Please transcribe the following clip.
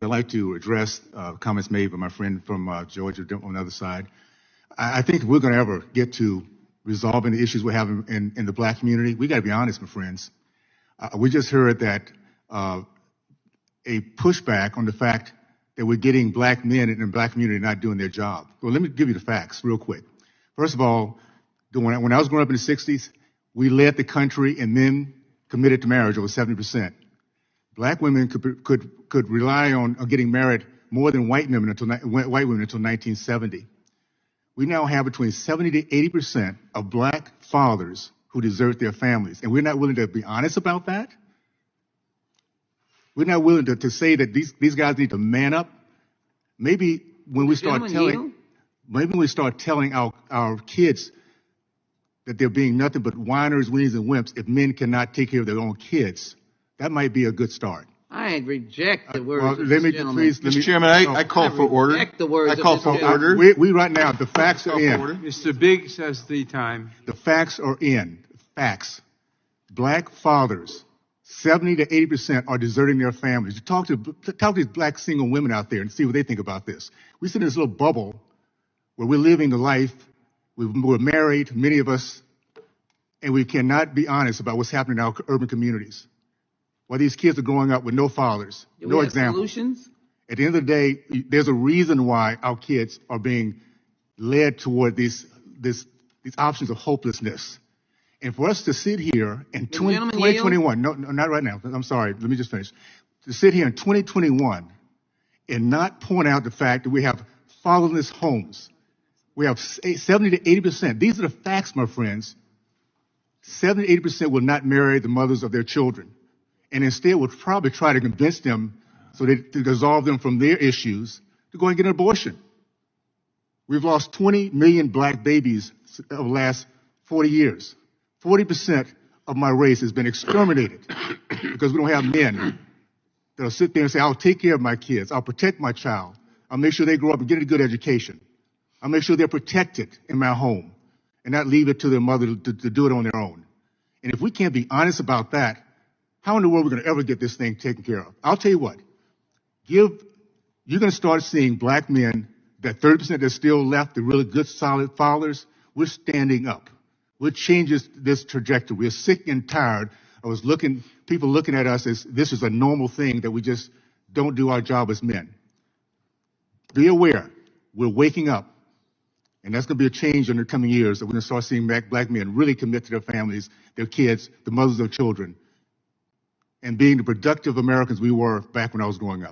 I'd like to address comments made by my friend from Georgia on the other side. I think if we're going to ever get to resolving the issues we're having in the black community, we got to be honest, my friends. We just heard that a pushback on the fact that we're getting black men in the black community not doing their job. Well, let me give you the facts real quick. First of all, when I was growing up in the 60s, we led the country in men committed to marriage over 70%. Black women could rely on getting married more than white women until 1970. We now have between 70 to 80% of black fathers who desert their families, and we're not willing to be honest about that. We're not willing to say that these guys need to man up. Maybe when we start telling our kids that they're being nothing but whiners, weenies, and wimps if men cannot take care of their own kids, that might be a good start. I reject the words well, of let this me, gentleman. please, let Mr. me, Chairman, I call for order. Reject the words I call of for this order. We right now, the facts are in. Mr. Biggs has the time. The facts are in. Facts. Black fathers, 70 to 80% are deserting their families. You talk to these black single women out there and see what they think about this. We sit in this little bubble where we're living the life. We're married, many of us, and we cannot be honest about what's happening in our urban communities. While these kids are growing up with no fathers, no example. Solutions? At the end of the day, there's a reason why our kids are being led toward these options of hopelessness. And for us to sit here in 2021, no, not right now. I'm sorry. Let me just finish. To sit here in 2021 and not point out the fact that we have fatherless homes. We have 70 to 80%. These are the facts, my friends. 70 to 80% will not marry the mothers of their children. And instead will probably try to convince them to dissolve them from their issues to go and get an abortion. We've lost 20 million black babies over the last 40 years. 40% of my race has been exterminated because we don't have men that'll sit there and say, I'll take care of my kids. I'll protect my child. I'll make sure they grow up and get a good education. I'll make sure they're protected in my home and not leave it to their mother to do it on their own. And if we can't be honest about that, how in the world are we going to ever get this thing taken care of? I'll tell you what. You're going to start seeing black men, that 30% that's still left, the really good, solid fathers, we're standing up. We're changing this trajectory. We're sick and tired of people looking at us as this is a normal thing that we just don't do our job as men. Be aware, we're waking up. And that's going to be a change in the coming years that we're going to start seeing black men really commit to their families, their kids, the mothers of children, and being the productive Americans we were back when I was growing up.